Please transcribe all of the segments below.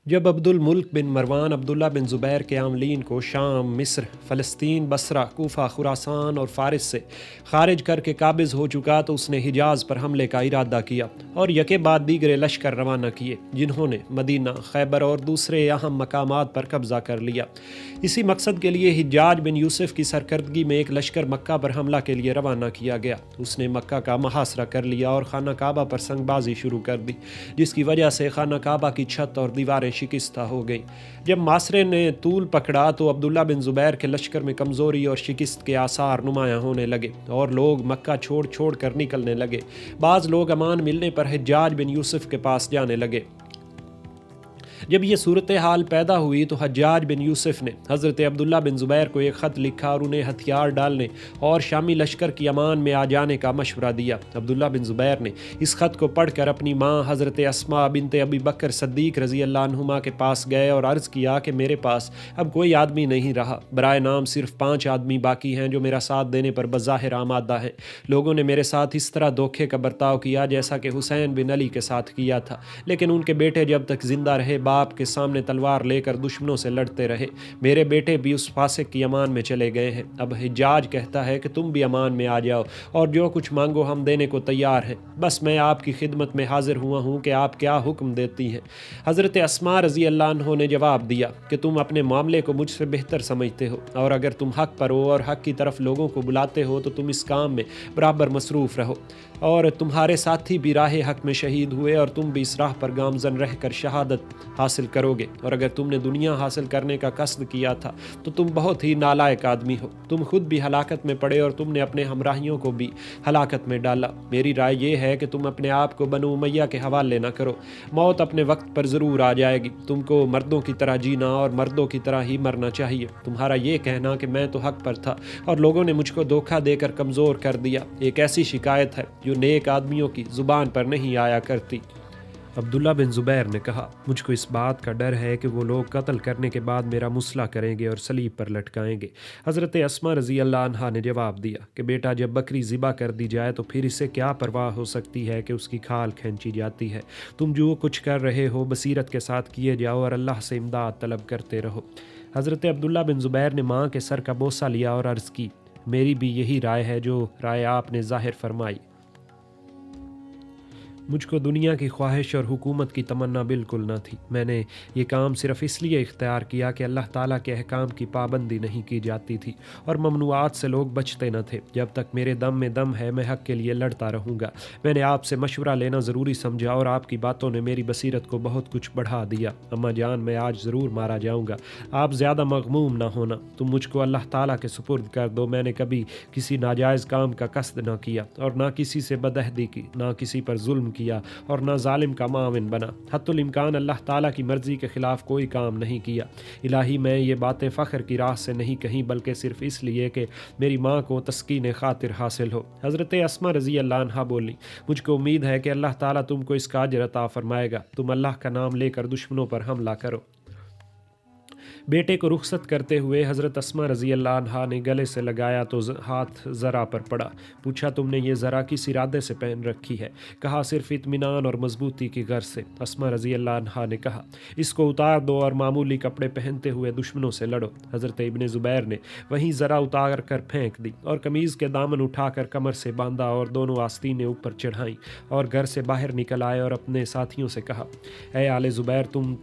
جب عبد الملک بن مروان عبداللہ بن زبیر کے عاملین کو شام، مصر، فلسطین، بصرہ، کوفہ، خراسان اور فارس سے خارج کر کے قابض ہو چکا تو اس نے حجاز پر حملے کا ارادہ کیا اور یکے بعد دیگرے لشکر روانہ کیے جنہوں نے مدینہ، خیبر اور دوسرے اہم مقامات پر قبضہ کر لیا۔ اسی مقصد کے لیے حجاج بن یوسف کی سرکردگی میں ایک لشکر مکہ پر حملہ کے لیے روانہ کیا گیا۔ اس نے مکہ کا محاصرہ کر لیا اور خانہ کعبہ پر سنگ بازی شروع کر دی، جس کی وجہ سے خانہ کعبہ کی چھت اور دیواریں شکستہ ہو گئیں۔ جب محاصرے نے طول پکڑا تو عبداللہ بن زبیر کے لشکر میں کمزوری اور شکست کے آثار نمایاں ہونے لگے اور لوگ مکہ چھوڑ چھوڑ کر نکلنے لگے۔ بعض لوگ امان ملنے پر حجاج بن یوسف کے پاس جانے لگے۔ جب یہ صورتحال پیدا ہوئی تو حجاج بن یوسف نے حضرت عبداللہ بن زبیر کو ایک خط لکھا اور انہیں ہتھیار ڈالنے اور شامی لشکر کی امان میں آ جانے کا مشورہ دیا۔ عبداللہ بن زبیر نے اس خط کو پڑھ کر اپنی ماں حضرت اسماء بنت ابی بکر صدیق رضی اللہ عنہما کے پاس گئے اور عرض کیا کہ میرے پاس اب کوئی آدمی نہیں رہا، برائے نام صرف 5 آدمی باقی ہیں جو میرا ساتھ دینے پر بظاہر آمادہ ہیں۔ لوگوں نے میرے ساتھ اس طرح دھوکے کا برتاؤ کیا جیسا کہ حسین بن علی کے ساتھ کیا تھا، لیکن ان کے بیٹے جب تک زندہ رہے باپ کے سامنے تلوار لے کر دشمنوں سے لڑتے رہے۔ میرے بیٹے بھی اس فاسق کی امان میں چلے گئے ہیں۔ اب حجاج کہتا ہے کہ تم بھی امان میں آ جاؤ اور جو کچھ مانگو ہم دینے کو تیار ہیں، بس میں آپ کی خدمت میں حاضر ہوا ہوں کہ آپ کیا حکم دیتی ہیں۔ حضرت اسماء رضی اللہ عنہ نے جواب دیا کہ تم اپنے معاملے کو مجھ سے بہتر سمجھتے ہو، اور اگر تم حق پر ہو اور حق کی طرف لوگوں کو بلاتے ہو تو تم اس کام میں برابر مصروف رہو، اور تمہارے ساتھی بھی راہ حق میں شہید ہوئے اور تم بھی اس راہ پر گامزن رہ کر شہادت حاصل کرو گے، اور اگر تم نے دنیا حاصل کرنے کا قصد کیا تھا تو تم بہت ہی نالائق آدمی ہو، تم خود بھی ہلاکت میں پڑے اور تم نے اپنے ہمراہیوں کو بھی ہلاکت میں ڈالا۔ میری رائے یہ ہے کہ تم اپنے آپ کو بنو امیہ کے حوالے نہ کرو، موت اپنے وقت پر ضرور آ جائے گی، تم کو مردوں کی طرح جینا اور مردوں کی طرح ہی مرنا چاہیے۔ تمہارا یہ کہنا کہ میں تو حق پر تھا اور لوگوں نے مجھ کو دھوکہ دے کر کمزور کر دیا ایک ایسی شکایت ہے جو نیک آدمیوں کی زبان پر نہیں آیا کرتی۔ عبداللہ بن زبیر نے کہا، مجھ کو اس بات کا ڈر ہے کہ وہ لوگ قتل کرنے کے بعد میرا مسئلہ کریں گے اور صلیب پر لٹکائیں گے۔ حضرت اسماء رضی اللہ عنہا نے جواب دیا کہ بیٹا جب بکری ذبح کر دی جائے تو پھر اسے کیا پرواہ ہو سکتی ہے کہ اس کی کھال کھینچی جاتی ہے۔ تم جو کچھ کر رہے ہو بصیرت کے ساتھ کیے جاؤ اور اللہ سے امداد طلب کرتے رہو۔ حضرت عبداللہ بن زبیر نے ماں کے سر کا بوسہ لیا اور عرض کی، میری بھی یہی رائے ہے جو رائے آپ نے ظاہر فرمائی۔ مجھ کو دنیا کی خواہش اور حکومت کی تمنا بالکل نہ تھی۔ میں نے یہ کام صرف اس لیے اختیار کیا کہ اللہ تعالیٰ کے احکام کی پابندی نہیں کی جاتی تھی اور ممنوعات سے لوگ بچتے نہ تھے۔ جب تک میرے دم میں دم ہے میں حق کے لیے لڑتا رہوں گا۔ میں نے آپ سے مشورہ لینا ضروری سمجھا اور آپ کی باتوں نے میری بصیرت کو بہت کچھ بڑھا دیا۔ اماں جان، میں آج ضرور مارا جاؤں گا، آپ زیادہ مغموم نہ ہونا۔ تم مجھ کو اللہ تعالیٰ کے سپرد کر دو۔ میں نے کبھی کسی ناجائز کام کا قصد نہ کیا اور نہ کسی سے بدعہدی کی، نہ کسی پر ظلم کیا اور نہ ظالم کا معاون بنا۔ حتی الامکان اللہ تعالیٰ کی مرضی کے خلاف کوئی کام نہیں کیا۔ الہی، میں یہ باتیں فخر کی راہ سے نہیں کہیں بلکہ صرف اس لیے کہ میری ماں کو تسکین خاطر حاصل ہو۔ حضرت اسماء رضی اللہ عنہا بولی، مجھ کو امید ہے کہ اللہ تعالیٰ تم کو اس کا اجر عطا فرمائے گا۔ تم اللہ کا نام لے کر دشمنوں پر حملہ کرو۔ بیٹے کو رخصت کرتے ہوئے حضرت اسماء رضی اللہ عنہا نے گلے سے لگایا تو ہاتھ زرہ پر پڑا۔ پوچھا، تم نے یہ زرہ کس ارادے سے پہن رکھی ہے؟ کہا، صرف اطمینان اور مضبوطی کی غرض سے۔ اسماء رضی اللہ عنہا نے کہا، اس کو اتار دو اور معمولی کپڑے پہنتے ہوئے دشمنوں سے لڑو۔ حضرت ابن زبیر نے وہیں زرہ اتار کر پھینک دی اور قمیض کے دامن اٹھا کر کمر سے باندھا اور دونوں آستینیں اوپر چڑھائیں اور گھر سے باہر نکل آئے اور اپنے ساتھیوں سے کہا، اے آل زبیر، تم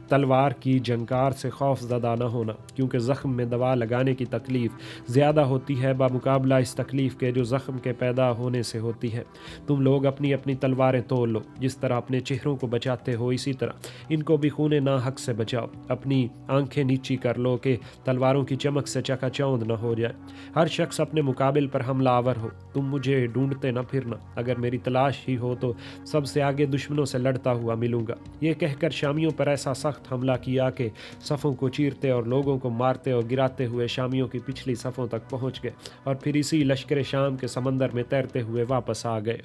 تلوار کی جھنکار سے خوف زدہ نہ ہونا، کیونکہ زخم میں دوا لگانے کی تکلیف زیادہ ہوتی ہے بمقابلہ اس تکلیف کے جو زخم کے پیدا ہونے سے ہوتی ہے۔ تم لوگ اپنی اپنی تلواریں توڑ لو، جس طرح اپنے چہروں کو بچاتے ہو اسی طرح ان کو بھی خون ناحق سے بچاؤ۔ اپنی آنکھیں نیچی کر لو کہ تلواروں کی چمک سے چکا چوند نہ ہو جائے۔ ہر شخص اپنے مقابل پر حملہ آور ہو، تم مجھے ڈھونڈتے نہ پھرنا، اگر میری تلاش ہی ہو تو سب سے آگے دشمنوں سے لڑتا ہوا ملوں گا۔ یہ کہہ کر شامیوں پر ایسا سخت حملہ کیا کہ صفوں کو چیرتے اور لوگوں کو مارتے اور گراتے ہوئے شامیوں کی پچھلی صفوں تک پہنچ گئے اور پھر اسی لشکر شام کے سمندر میں تیرتے ہوئے واپس آ گئے۔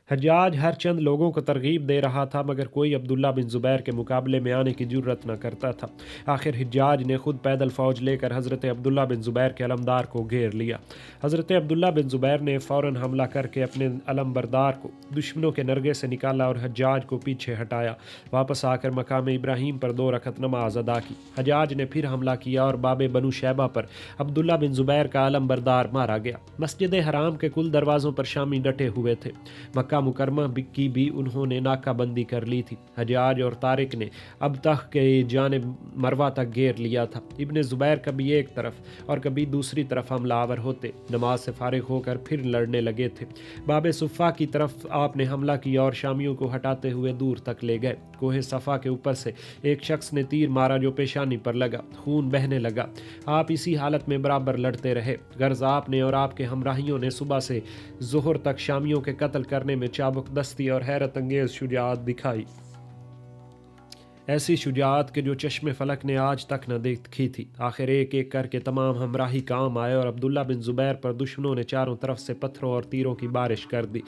حجاج ہر چند لوگوں کو ترغیب دے رہا تھا مگر کوئی عبداللہ بن زبیر کے مقابلے میں آنے کی جرت نہ کرتا تھا۔ آخر حجاج نے خود پیدل فوج لے کر حضرت عبداللہ بن زبیر کے علمدار کو گھیر لیا۔ حضرت عبداللہ بن زبیر نے فوراً حملہ کر کے اپنے علمبردار کو دشمنوں کے نرغے سے نکالا اور حجاج کو پیچھے ہٹایا۔ واپس آ کر مقام ابراہیم پر 2 رکعت نماز ادا کی۔ حجاج نے پھر حملہ کیا اور باب بنو شیبہ پر عبداللہ بن زبیر کا علمبردار مارا گیا۔ مسجد حرام کے کل دروازوں پر شامی ڈٹے ہوئے تھے۔ مکہ مکرمہ کی بھی انہوں نے ناکہ بندی کر لی تھی۔ حجاج اور طارق نے اب تک کے جانب مروہ تک گھیر لیا تھا۔ ابن زبیر کبھی ایک طرف اور کبھی دوسری طرف حملہ آور ہوتے، نماز سے فارغ ہو کر پھر لڑنے لگے تھے۔ باب صفا کی طرف آپ نے حملہ کیا اور شامیوں کو ہٹاتے ہوئے دور تک لے گئے۔ کوہ صفا کے اوپر سے ایک شخص نے تیر مارا جو پیشانی پر لگا، خون بہنے لگا۔ آپ اسی حالت میں برابر لڑتے رہے۔ غرض آپ نے اور آپ کے ہمراہیوں نے صبح سے ظہر تک شامیوں کے قتل کرنے میں چابک دستی اور حیرت انگیز شجاعت دکھائی، ایسی شجاعت کے جو چشم فلک نے آج تک نہ دیکھی تھی۔ آخر ایک ایک کر کے تمام ہمراہی کام آئے اور عبداللہ بن زبیر پر دشمنوں نے چاروں طرف سے پتھروں اور تیروں کی بارش کر دی۔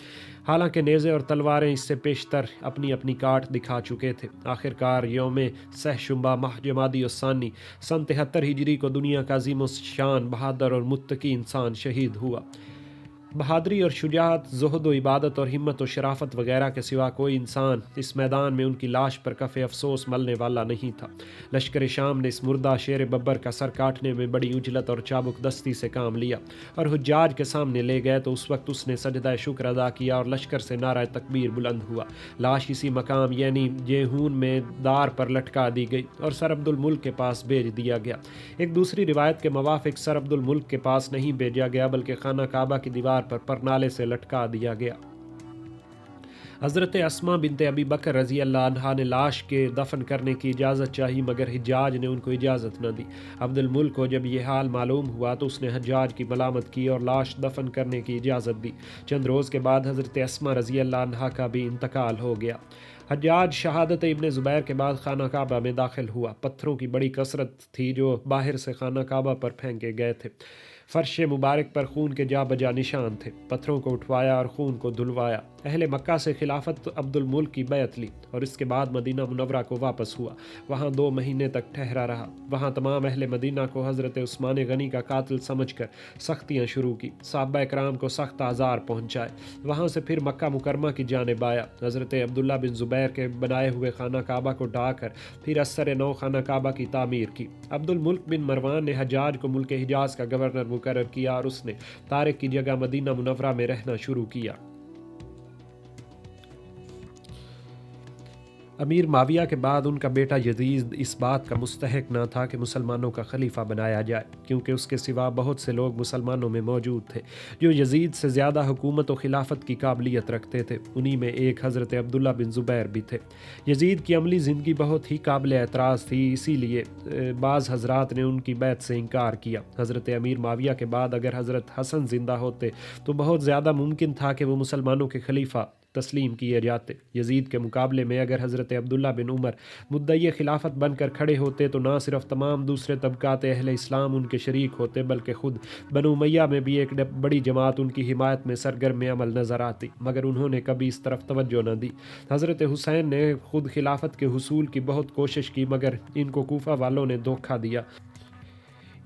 حالانکہ نیزے اور تلواریں اس سے پیشتر اپنی اپنی کاٹ دکھا چکے تھے۔ آخر کار یوم سہ شنبہ ماہ جمادی الثانی سن 73 ہجری کو دنیا کا عظیم الشان بہادر اور متقی انسان شہید ہوا۔ بہادری اور شجاعت، زہد و عبادت اور ہمت و شرافت وغیرہ کے سوا کوئی انسان اس میدان میں ان کی لاش پر کف افسوس ملنے والا نہیں تھا۔ لشکر شام نے اس مردہ شیر ببر کا سر کاٹنے میں بڑی عجلت اور چابک دستی سے کام لیا اور حجاج کے سامنے لے گئے تو اس وقت اس نے سجدہ شکر ادا کیا اور لشکر سے نعرہ تکبیر بلند ہوا۔ لاش اسی مقام یعنی جیہون میں دار پر لٹکا دی گئی اور سر عبد الملک کے پاس بھیج دیا گیا۔ ایک دوسری روایت کے موافق سر عبد الملک کے پاس نہیں بھیجا گیا بلکہ خانہ کعبہ کی دیوار پر پرنالے سے لٹکا دیا گیا۔ حضرت اسماء بنت ابی بکر رضی اللہ عنہا نے لاش کے دفن کرنے کی اجازت چاہی مگر حجاج نے ان کو اجازت نہ دی۔ عبد الملک کو جب یہ حال معلوم ہوا تو اس نے حجاج کی ملامت کی اور لاش دفن کرنے کی اجازت دی۔ چند روز کے بعد حضرت اسماء رضی اللہ عنہا کا بھی انتقال ہو گیا۔ حجاج شہادت ابن زبیر کے بعد خانہ کعبہ میں داخل ہوا۔ پتھروں کی بڑی کثرت تھی جو باہر سے خانہ کعبہ پر پھینکے گئے تھے۔ فرش مبارک پر خون کے جا بجا نشان تھے۔ پتھروں کو اٹھوایا اور خون کو دھلوایا۔ اہل مکہ سے خلافت عبد الملک کی بیعت لی اور اس کے بعد مدینہ منورہ کو واپس ہوا۔ وہاں 2 مہینے تک ٹھہرا رہا۔ وہاں تمام اہل مدینہ کو حضرت عثمان غنی کا قاتل سمجھ کر سختیاں شروع کی۔ صحابہ اکرام کو سخت آزار پہنچائے۔ وہاں سے پھر مکہ مکرمہ کی جانب آیا۔ حضرت عبداللہ بن زبیر کے بنائے ہوئے خانہ کعبہ کو ڈھا کر پھر اثر نو خانہ کعبہ کی تعمیر کی۔ عبد الملک بن مروان نے حجاج کو ملک حجاز کا گورنر مقرر کیا اور اس نے طارق کی جگہ مدینہ منورہ میں رہنا شروع کیا۔ امیر معاویہ کے بعد ان کا بیٹا یزید اس بات کا مستحق نہ تھا کہ مسلمانوں کا خلیفہ بنایا جائے، کیونکہ اس کے سوا بہت سے لوگ مسلمانوں میں موجود تھے جو یزید سے زیادہ حکومت و خلافت کی قابلیت رکھتے تھے۔ انہی میں ایک حضرت عبداللہ بن زبیر بھی تھے۔ یزید کی عملی زندگی بہت ہی قابل اعتراض تھی، اسی لیے بعض حضرات نے ان کی بیعت سے انکار کیا۔ حضرت امیر معاویہ کے بعد اگر حضرت حسن زندہ ہوتے تو بہت زیادہ ممکن تھا کہ وہ مسلمانوں کے خلیفہ تسلیم کیے جاتے۔ یزید کے مقابلے میں اگر حضرت عبداللہ بن عمر مدعی خلافت بن کر کھڑے ہوتے تو نہ صرف تمام دوسرے طبقات اہل اسلام ان کے شریک ہوتے بلکہ خود بنو امیہ میں بھی ایک بڑی جماعت ان کی حمایت میں سرگرم عمل نظر آتی، مگر انہوں نے کبھی اس طرف توجہ نہ دی۔ حضرت حسین نے خود خلافت کے حصول کی بہت کوشش کی مگر ان کو کوفہ والوں نے دھوکہ دیا۔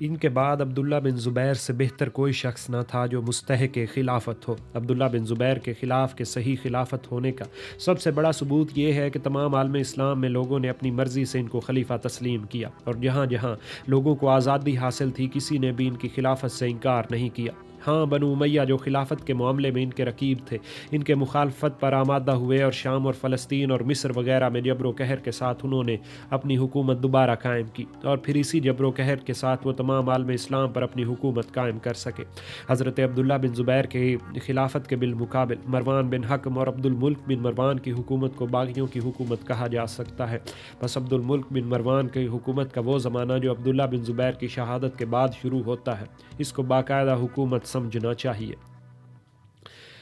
ان کے بعد عبداللہ بن زبیر سے بہتر کوئی شخص نہ تھا جو مستحق خلافت ہو۔ عبداللہ بن زبیر کے خلاف کے صحیح خلافت ہونے کا سب سے بڑا ثبوت یہ ہے کہ تمام عالم اسلام میں لوگوں نے اپنی مرضی سے ان کو خلیفہ تسلیم کیا اور جہاں جہاں لوگوں کو آزادی حاصل تھی کسی نے بھی ان کی خلافت سے انکار نہیں کیا۔ ہاں، بنو امیہ جو خلافت کے معاملے میں ان کے رقیب تھے، ان کے مخالفت پر آمادہ ہوئے اور شام اور فلسطین اور مصر وغیرہ میں جبر و قہر کے ساتھ انہوں نے اپنی حکومت دوبارہ قائم کی اور پھر اسی جبر و قہر کے ساتھ وہ تمام عالم اسلام پر اپنی حکومت قائم کر سکے۔ حضرت عبداللہ بن زبیر کے خلافت کے بالمقابل مروان بن حکم اور عبد الملک بن مروان کی حکومت کو باغیوں کی حکومت کہا جا سکتا ہے۔ بس عبد الملک بن مروان کی حکومت کا وہ زمانہ جو عبداللہ بن زبیر کی شہادت کے بعد شروع ہوتا ہے، اس کو باقاعدہ حکومت سمجھنا چاہیے۔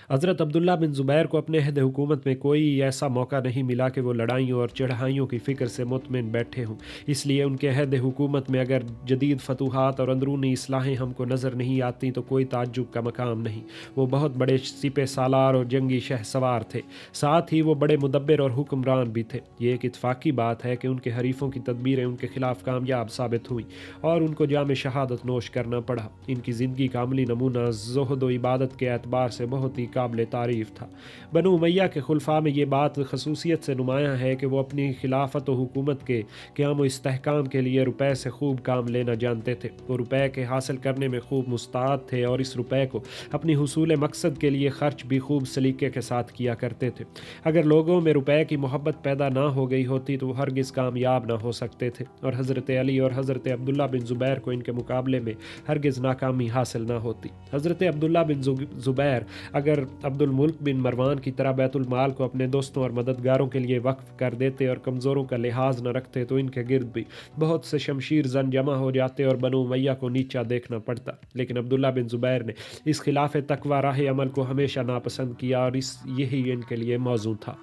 حضرت عبداللہ بن زبیر کو اپنے عہد حکومت میں کوئی ایسا موقع نہیں ملا کہ وہ لڑائیوں اور چڑھائیوں کی فکر سے مطمئن بیٹھے ہوں، اس لیے ان کے عہد حکومت میں اگر جدید فتوحات اور اندرونی اصلاحیں ہم کو نظر نہیں آتی تو کوئی تعجب کا مقام نہیں۔ وہ بہت بڑے سپہ سالار اور جنگی شہ سوار تھے، ساتھ ہی وہ بڑے مدبر اور حکمران بھی تھے۔ یہ ایک اتفاقی بات ہے کہ ان کے حریفوں کی تدبیریں ان کے خلاف کامیاب ثابت ہوئیں اور ان کو جام شہادت نوش کرنا پڑا۔ ان کی زندگی کا عملی نمونہ زہد و عبادت کے اعتبار سے بہت ہی قابل تعریف تھا۔ بنو امیہ کے خلفاء میں یہ بات خصوصیت سے نمایاں ہے کہ وہ اپنی خلافت و حکومت کے قیام و استحکام کے لیے روپے سے خوب کام لینا جانتے تھے۔ وہ روپے کے حاصل کرنے میں خوب مستعد تھے اور اس روپے کو اپنی حصول مقصد کے لیے خرچ بھی خوب سلیقے کے ساتھ کیا کرتے تھے۔ اگر لوگوں میں روپے کی محبت پیدا نہ ہو گئی ہوتی تو وہ ہرگز کامیاب نہ ہو سکتے تھے، اور حضرت علی اور حضرت عبداللہ بن زبیر کو ان کے مقابلے میں ہرگز ناکامی حاصل نہ ہوتی۔ حضرت عبداللہ بن زبیر اگر عبد الملک بن مروان کی طرح بیت المال کو اپنے دوستوں اور مددگاروں کے لیے وقف کر دیتے اور کمزوروں کا لحاظ نہ رکھتے تو ان کے گرد بھی بہت سے شمشیر زن جمع ہو جاتے اور بنو امیہ کو نیچا دیکھنا پڑتا۔ لیکن عبداللہ بن زبیر نے اس خلاف تقوی راہ عمل کو ہمیشہ ناپسند کیا اور یہی ان کے لیے موزوں تھا۔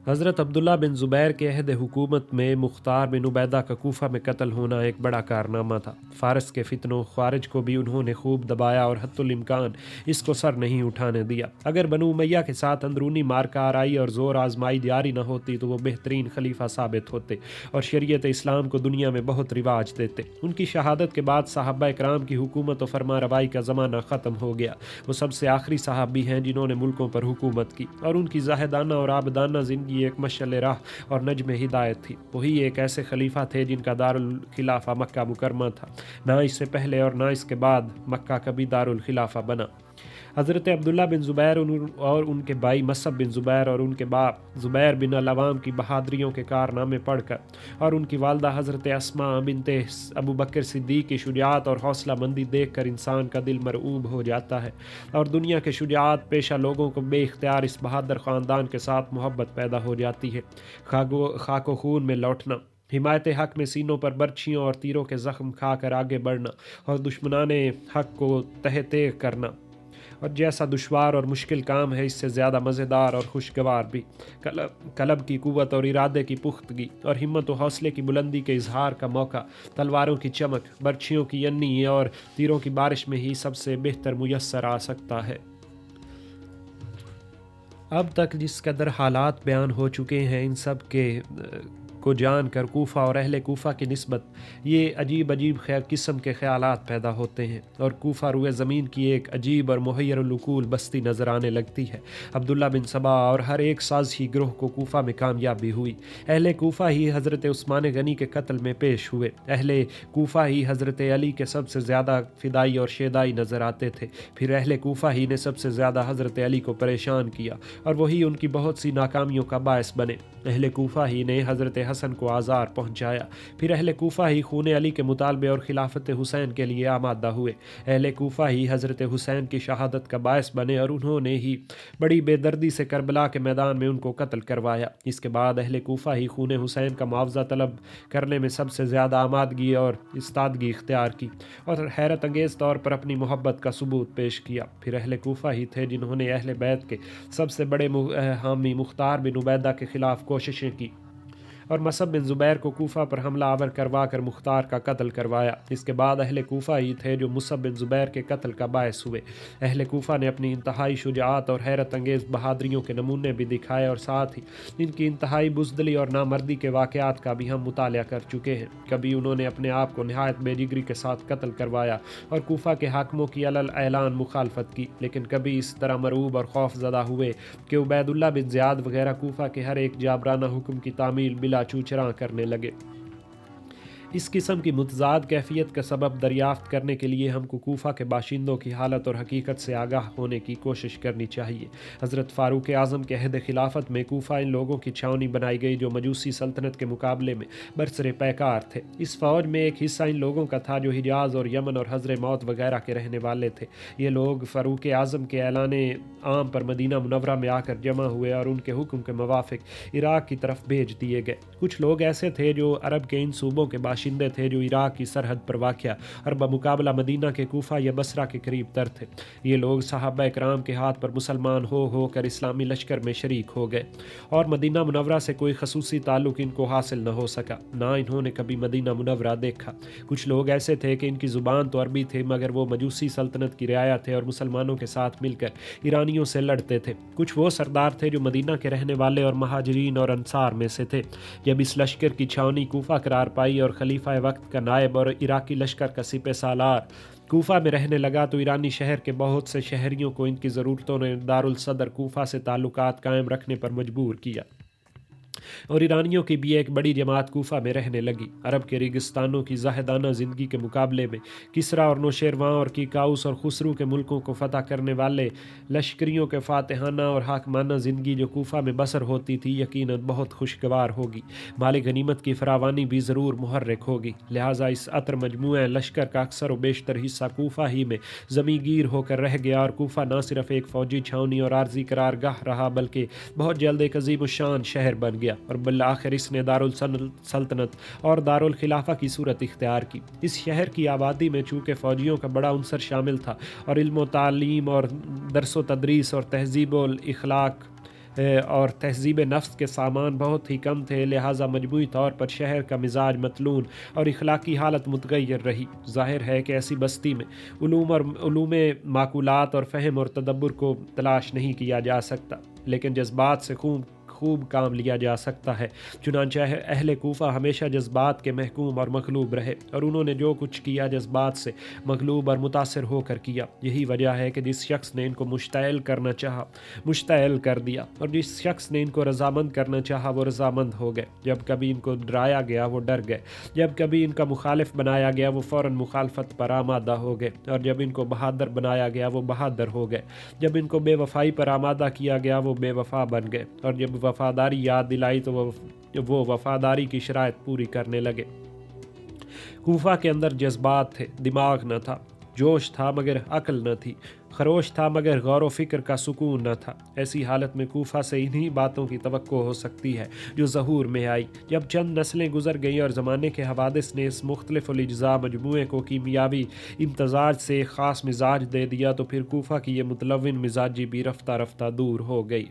حضرت عبداللہ بن زبیر کے عہد حکومت میں مختار بن عبیدہ کا کوفہ میں قتل ہونا ایک بڑا کارنامہ تھا۔ فارس کے فتنوں خوارج کو بھی انہوں نے خوب دبایا اور حتی الامکان اس کو سر نہیں اٹھانے دیا۔ اگر بنو امیہ کے ساتھ اندرونی مارکہ آرائی اور زور آزمائی جاری نہ ہوتی تو وہ بہترین خلیفہ ثابت ہوتے اور شریعت اسلام کو دنیا میں بہت رواج دیتے۔ ان کی شہادت کے بعد صحابہ کرام کی حکومت و فرما روائی کا زمانہ ختم ہو گیا۔ وہ سب سے آخری صحابی ہیں جنہوں نے ملکوں پر حکومت کی، اور ان کی زاہدانہ اور عابدانہ زندگی ایک مشعل راہ اور نجم ہدایت تھی۔ وہی ایک ایسے خلیفہ تھے جن کا دارالخلافہ مکہ مکرمہ تھا، نہ اس سے پہلے اور نہ اس کے بعد مکہ کبھی دارالخلافہ بنا۔ حضرت عبداللہ بن زبیر اور ان کے بھائی مصعب بن زبیر اور ان کے باپ زبیر بن العوام کی بہادریوں کے کارنامے پڑھ کر اور ان کی والدہ حضرت اسماء بنت ابو بکر صدیق کی شجاعت اور حوصلہ مندی دیکھ کر انسان کا دل مرعوب ہو جاتا ہے، اور دنیا کے شجاعت پیشہ لوگوں کو بے اختیار اس بہادر خاندان کے ساتھ محبت پیدا ہو جاتی ہے۔ خاک و خون میں لوٹنا، حمایت حق میں سینوں پر برچھیوں اور تیروں کے زخم کھا کر آگے بڑھنا اور دشمنان حق کو تہ تیغ کرنا، اور جیسا دشوار اور مشکل کام ہے اس سے زیادہ مزیدار اور خوشگوار بھی۔ قلب کی قوت اور ارادے کی پختگی اور ہمت و حوصلے کی بلندی کے اظہار کا موقع تلواروں کی چمک، برچھیوں کی ینی اور تیروں کی بارش میں ہی سب سے بہتر میسر آ سکتا ہے۔ اب تک جس قدر حالات بیان ہو چکے ہیں ان سب کے کو جان کر کوفہ اور اہل کوفہ کی نسبت یہ عجیب قسم کے خیالات پیدا ہوتے ہیں، اور کوفہ روئے زمین کی ایک عجیب اور محیر العقول بستی نظر آنے لگتی ہے۔ عبداللہ بن سبا اور ہر ایک سازشی گروہ کو کوفہ میں کامیابی ہوئی۔ اہل کوفہ ہی حضرت عثمان غنی کے قتل میں پیش ہوئے۔ اہل کوفہ ہی حضرت علی کے سب سے زیادہ فدائی اور شیدائی نظر آتے تھے۔ پھر اہل کوفہ ہی نے سب سے زیادہ حضرت علی کو پریشان کیا اور وہی ان کی بہت سی ناکامیوں کا باعث بنے۔ اہل کوفہ ہی نے حضرت حسن کو آزار پہنچایا۔ پھر اہل کوفہ ہی خون علی کے مطالبے اور خلافت حسین کے لیے آمادہ ہوئے۔ اہل کوفہ ہی حضرت حسین کی شہادت کا باعث بنے اور انہوں نے ہی بڑی بے دردی سے کربلا کے میدان میں ان کو قتل کروایا۔ اس کے بعد اہل کوفہ ہی خون حسین کا معاوضہ طلب کرنے میں سب سے زیادہ آمادگی اور استادگی اختیار کی اور حیرت انگیز طور پر اپنی محبت کا ثبوت پیش کیا۔ پھر اہل کوفہ ہی تھے جنہوں نے اہل بیت کے سب سے بڑے حامی مختار بن عبیدہ کے خلاف کوششیں کی اور مصعب بن زبیر کو کوفہ پر حملہ آور کروا کر مختار کا قتل کروایا۔ اس کے بعد اہل کوفہ ہی تھے جو مصعب بن زبیر کے قتل کا باعث ہوئے۔ اہل کوفہ نے اپنی انتہائی شجاعت اور حیرت انگیز بہادریوں کے نمونے بھی دکھائے، اور ساتھ ہی ان کی انتہائی بزدلی اور نامردی کے واقعات کا بھی ہم مطالعہ کر چکے ہیں۔ کبھی انہوں نے اپنے آپ کو نہایت بے جگری کے ساتھ قتل کروایا اور کوفہ کے حاکموں کی علل اعلان مخالفت کی، لیکن کبھی اس طرح مرعوب اور خوف زدہ ہوئے کہ عبید اللہ بن زیاد وغیرہ کوفہ کے ہر ایک جابرانہ حکم کی تعمیل بلا چوچراں کرنے لگے۔ اس قسم کی متضاد کیفیت کا سبب دریافت کرنے کے لیے ہم کو کوفہ کے باشندوں کی حالت اور حقیقت سے آگاہ ہونے کی کوشش کرنی چاہیے۔ حضرت فاروق اعظم کے عہد خلافت میں کوفہ ان لوگوں کی چھاونی بنائی گئی جو مجوسی سلطنت کے مقابلے میں برسر پیکار تھے۔ اس فوج میں ایک حصہ ان لوگوں کا تھا جو حجاز اور یمن اور حضر موت وغیرہ کے رہنے والے تھے۔ یہ لوگ فاروق اعظم کے اعلان عام پر مدینہ منورہ میں آ کر جمع ہوئے اور ان کے حکم کے موافق عراق کی طرف بھیج دیے گئے۔ کچھ لوگ ایسے تھے جو عرب کے ان صوبوں کے باشندے باشندے تھے جو عراق کی سرحد پر واقع اور بمقابلہ مدینہ کے کوفہ یا بصرہ کے قریب تر تھے۔ یہ لوگ صحابہ کرام کے ہاتھ پر مسلمان ہو کر اسلامی لشکر میں شریک ہو گئے اور مدینہ منورہ سے کوئی خصوصی تعلق ان کو حاصل نہ ہو سکا، نہ انہوں نے کبھی مدینہ منورہ دیکھا۔ کچھ لوگ ایسے تھے کہ ان کی زبان تو عربی تھے مگر وہ مجوسی سلطنت کی رعایا تھے اور مسلمانوں کے ساتھ مل کر ایرانیوں سے لڑتے تھے۔ کچھ وہ سردار تھے جو مدینہ کے رہنے والے اور مہاجرین اور انصار میں سے تھے۔ جب اس لشکر کی چھاونی کوفہ قرار پائی اور خلیفہ وقت کا نائب اور عراقی لشکر کا سپہ سالار کوفہ میں رہنے لگا تو ایرانی شہر کے بہت سے شہریوں کو ان کی ضرورتوں نے دارالصدر کوفہ سے تعلقات قائم رکھنے پر مجبور کیا اور ایرانیوں کی بھی ایک بڑی جماعت کوفہ میں رہنے لگی۔ عرب کے ریگستانوں کی زاہدانہ زندگی کے مقابلے میں کسریٰ اور نوشیروان اور کیکاؤس اور خسرو کے ملکوں کو فتح کرنے والے لشکریوں کے فاتحانہ اور حاکمانہ زندگی جو کوفہ میں بسر ہوتی تھی یقیناً بہت خوشگوار ہوگی۔ مال غنیمت کی فراوانی بھی ضرور محرک ہوگی، لہٰذا اس عطر مجموعہ لشکر کا اکثر و بیشتر حصہ کوفہ ہی میں زمین گیر ہو کر رہ گیا اور کوفہ نہ صرف ایک فوجی چھاونی اور عارضی قرار گاہ رہا بلکہ بہت جلد ایک عظیم الشان شہر بن گیا اور بالآخر اس نے دارالسلطنت اور دارالخلافہ کی صورت اختیار کی۔ اس شہر کی آبادی میں چونکہ فوجیوں کا بڑا عنصر شامل تھا اور علم و تعلیم اور درس و تدریس اور تہذیب و اخلاق اور تہذیب نفس کے سامان بہت ہی کم تھے، لہٰذا مجموعی طور پر شہر کا مزاج متلون اور اخلاقی حالت متغیر رہی۔ ظاہر ہے کہ ایسی بستی میں علوم معقولات اور فہم اور تدبر کو تلاش نہیں کیا جا سکتا، لیکن جذبات سے خوب کام لیا جا سکتا ہے۔ چنانچہ اہل کوفہ ہمیشہ جذبات کے محکوم اور مغلوب رہے اور انہوں نے جو کچھ کیا جذبات سے مغلوب اور متاثر ہو کر کیا۔ یہی وجہ ہے کہ جس شخص نے ان کو مشتعل کرنا چاہا مشتعل کر دیا اور جس شخص نے ان کو رضامند کرنا چاہا وہ رضامند ہو گئے۔ جب کبھی ان کو ڈرایا گیا وہ ڈر گئے، جب کبھی ان کا مخالف بنایا گیا وہ فوراً مخالفت پر آمادہ ہو گئے اور جب ان کو بہادر بنایا گیا وہ بہادر ہو گئے۔ جب ان کو بے وفائی پر آمادہ کیا گیا وہ بے وفا بن گئے اور جب وفاداری یاد دلائی تو وہ وفاداری کی شرائط پوری کرنے لگے۔ کوفہ کے اندر جذبات تھے، دماغ نہ تھا، جوش تھا مگر عقل نہ تھی، خروش تھا مگر غور و فکر کا سکون نہ تھا۔ ایسی حالت میں کوفہ سے انہی باتوں کی توقع ہو سکتی ہے جو ظہور میں آئی۔ جب چند نسلیں گزر گئیں اور زمانے کے حوادث نے اس مختلف الاجزاء مجموعے کو کیمیاوی امتزاج سے ایک خاص مزاج دے دیا تو پھر کوفہ کی یہ متلون مزاجی بھی رفتہ رفتہ دور ہو گئی۔